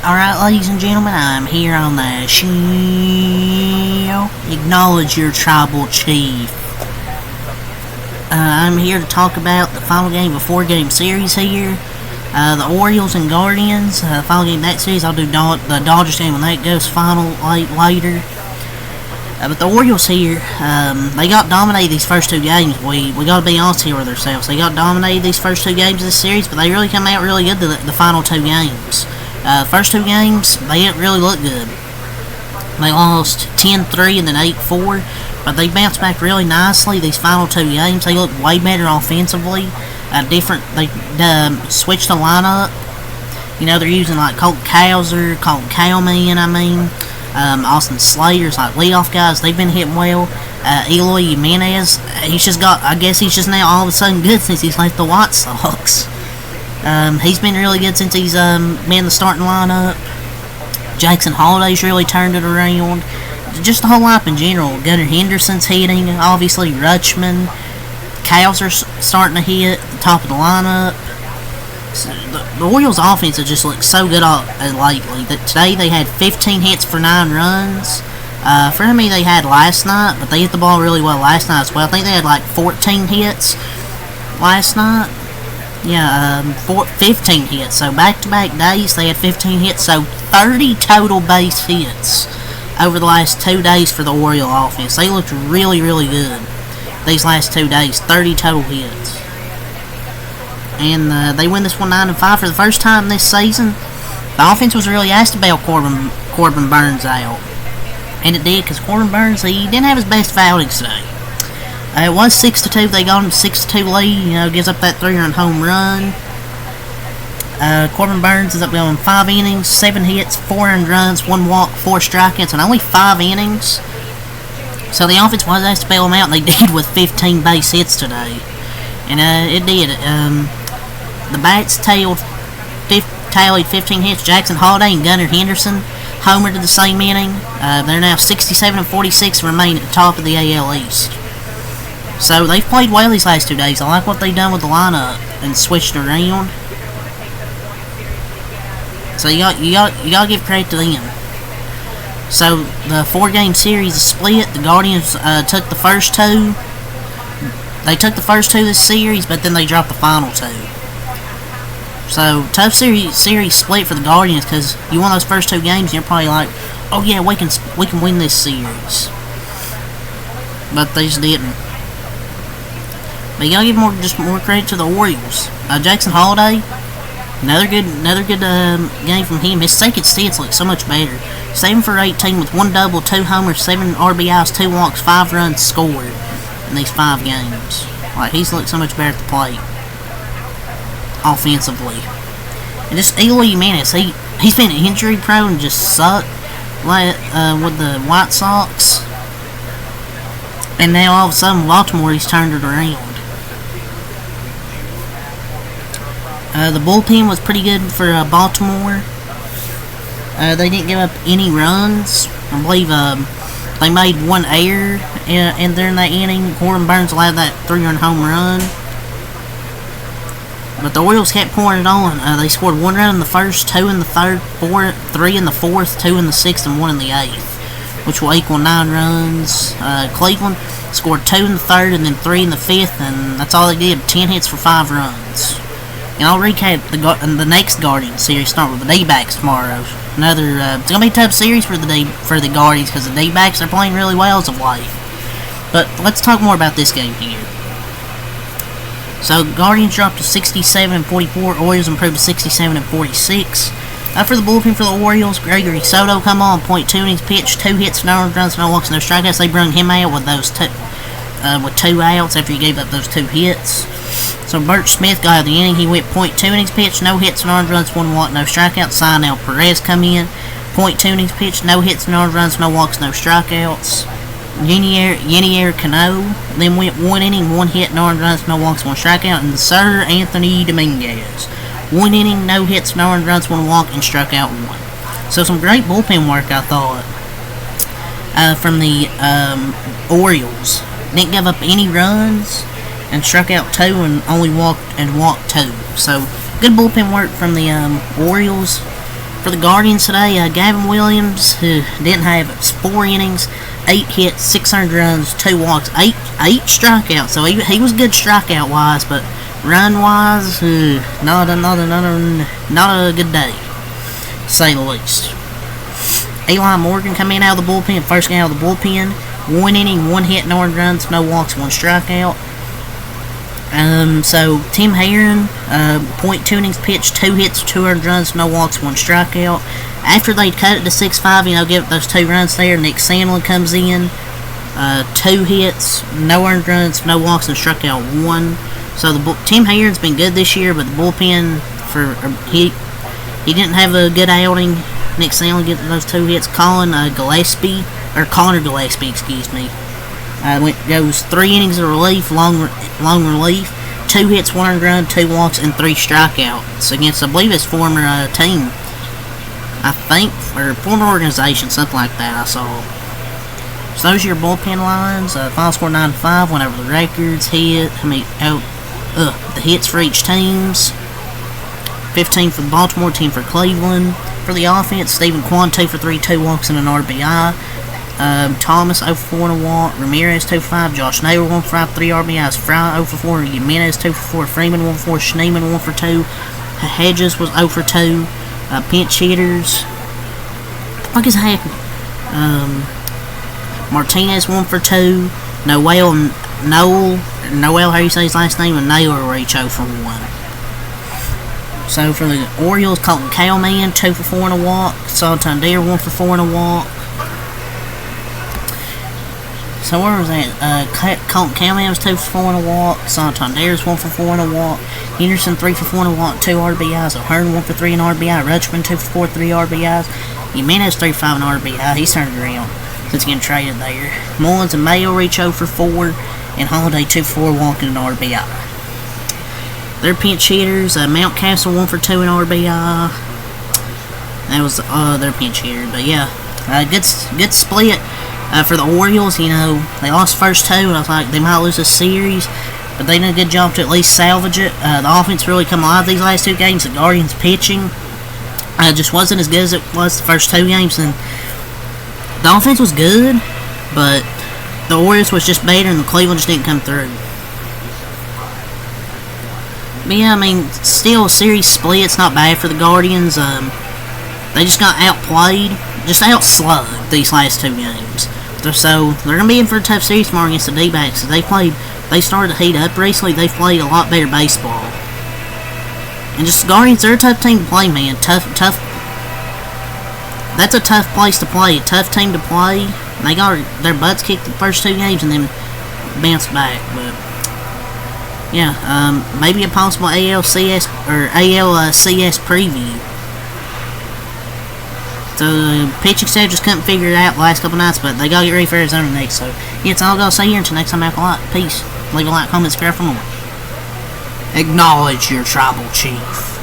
Alright, ladies and gentlemen, I'm here on the show. Acknowledge your tribal chief. I'm here to talk about the final game of a 4-game series here. The Orioles and Guardians, final game of that series. I'll do the Dodgers game when that goes final later. But the Orioles here, they got dominated these first 2 games. We got to be honest here with ourselves. They got dominated these first 2 games of this series, but they really come out really good the final 2 games. First 2 games, they didn't really look good. They lost 10-3 and then 8-4, but they bounced back really nicely these final 2 games. They looked way better offensively. They switched the lineup. You know, they're using like Colton Cowman, Austin Slater's like leadoff guys. They've been hitting well. Eloy Jimenez, he's just now all of a sudden good since he's left the White Sox. He's been really good since he's been in the starting lineup. Jackson Holliday's really turned it around. Just the whole lineup in general. Gunnar Henderson's hitting, obviously. Rutschman. Cows are starting to hit at the top of the lineup. So the Orioles' offense has just looked so good lately. Today they had 15 hits for 9 runs. For how many they had last night, but they hit the ball really well last night as well. I think they had like 14 hits last night. Yeah, 15 hits. So back-to-back days, they had 15 hits. So 30 total base hits over the last 2 days for the Oriole offense. They looked really, really good these last 2 days. 30 total hits. And they win this one 9-5 for the first time this season. The offense was really asked to bail Corbin Burnes out. And it did, because Corbin Burnes, he didn't have his best outings today. It was 6-2. They got him 6-2 lead. You know, gives up that 3-run home run. Corbin Burnes is up going 5 innings, 7 hits, 4 earned runs, 1 walk, 4 strikeouts, and only 5 innings. So the offense was asked to bail him out, and they did with 15 base hits today. And it did. The bats tallied 15 hits. Jackson Holliday and Gunnar Henderson homered in the same inning. They're now 67-46 and remain at the top of the AL East. So they've played well these last 2 days. I like what they've done with the lineup and switched around. So you got to give credit to them. So the 4-game series is split. The Guardians took the first 2. They took the first 2 this series, but then they dropped the final 2. So tough series split for the Guardians, because you won those first 2 games, and you're probably like, oh yeah, we can win this series. But they just didn't. But you gotta give more credit to the Orioles. Jackson Holliday, another good game from him. His second stance looked so much better. 7 for 18 with 1 double, 2 homers, 7 RBIs, 2 walks, 5 runs scored in these 5 games. Like, he's looked so much better at the plate offensively. And just Eloy Jimenez, he's been injury prone and just sucked with the White Sox. And now all of a sudden Baltimore, he's turned it around. The bullpen was pretty good for Baltimore. They didn't give up any runs. I believe they made 1 error and during that inning. Corbin Burnes allowed that 3-run home run. But the Orioles kept pouring it on. They scored 1 run in the first, 2 in the third, 3 in the fourth, 2 in the sixth, and 1 in the eighth, which will equal 9 runs. Cleveland scored 2 in the third and then 3 in the fifth, and that's all they did. 10 hits for 5 runs. And I'll recap the next Guardians series, starting with the D-backs tomorrow. It's gonna be a tough series for the Guardians, because the D-backs are playing really well as of late. But let's talk more about this game here. So Guardians dropped to 67-44. Orioles improved to 67-46. For the bullpen for the Orioles, Gregory Soto come on, .2 innings pitched, 2 hits, no runs, no walks, no strikeouts. They brung him out with those with 2 outs after he gave up those 2 hits. So Bert Smith got out of the inning. He went .2 innings pitched, no hits, no runs, 1 walk, no strikeouts. Sionel Perez come in, .2 innings pitched, no hits, no runs, no walks, no strikeouts. Yenier Cano then went 1 inning, 1 hit, no runs, no walks, 1 strikeout. And Sir Anthony Dominguez, 1 inning, no hits, no runs, 1 walk, and struck out 1. So some great bullpen work, I thought, from the Orioles. Didn't give up any runs and struck out 2 and only walked 2. So good bullpen work from the Orioles. For the Guardians today, Gavin Williams, who didn't have 4 innings, 8 hits, 600 runs, 2 walks, 8 strikeouts. So he was good strikeout wise, but run wise, not a good day, to say the least. Eli Morgan come in out of the bullpen, first game out of the bullpen. 1 inning, 1 hit, no earned runs, no walks, 1 strikeout. So Tim Herron, 0.2 innings pitched, 2 hits, 2 earned runs, no walks, 1 strikeout. After they cut it to 6-5, give up those 2 runs there, Nick Sandlin comes in, 2 hits, no earned runs, no walks, and struck out 1. So Tim Herron's been good this year, but the bullpen he didn't have a good outing. Nick Sandlin getting those 2 hits. Connor Gillespie, excuse me. Goes 3 innings of relief, long relief, 2 hits, 1 earned run, 2 walks, and 3 strikeouts against, I believe, his former team. I think, or former organization, something like that. I saw. So those are your bullpen lines. Final score 9-5. Went over the records. The hits for each teams. 15 for Baltimore, 10 for Cleveland. For the offense, Stephen Kwan 2 for 3, 2 walks, and an RBI. Thomas 0 for 4 and a walk. Ramirez 2 for 5. Josh Naylor 1 for 5, 3 RBIs. Fry 0 for 4. Jimenez 2 for 4. Freeman 1 for 4. Schneemann 1 for 2. Hedges was 0 for 2. Pinch hitters. What the fuck is happening? Martinez 1 for 2. Noel, how you say his last name? And Naylor reach 0 for 1. So for the Orioles, Colton Cowman 2 for 4 and a walk. Santander 1 for 4 and a walk. So where was that? Colton Cowman was 2 for 4 and a walk. Santander's 1 for 4 and a walk. Henderson 3 for 4 and a walk, 2 RBIs. O'Hearn 1 for 3 and RBI. Rutschman 2 for 4, 3 RBIs. Jimenez 3 for 5 and RBI. He's turned it around since getting traded there. Mullins and Mayo reach 0 for 4. And Holiday 2 for 4, walking an RBI. Their pinch hitters, Mountcastle 1 for 2 and RBI. That was their pinch hitter. But yeah, good split. For the Orioles, they lost the first 2, and I was like, they might lose this series, but they did a good job to at least salvage it. The offense really come alive these last 2 games. The Guardians pitching just wasn't as good as it was the first 2 games, and the offense was good, but the Orioles was just better, and the Cleveland just didn't come through. But yeah, still series split. It's not bad for the Guardians. They just got outplayed, just outslugged these last 2 games. So they're gonna be in for a tough series tomorrow against the D-backs. They started to heat up recently. They've played a lot better baseball. And just the Guardians, they're a tough team to play, man. Tough. That's a tough place to play. A tough team to play. They got their butts kicked the first 2 games and then bounced back. But yeah, maybe a possible ALCS preview. So the pitching staff just couldn't figure it out the last couple nights, but they gotta get ready for Arizona next. So yeah, it's all I gotta say here. Until next time, Apple Light. Peace. Leave a like, comment, subscribe for more. Acknowledge your tribal chief.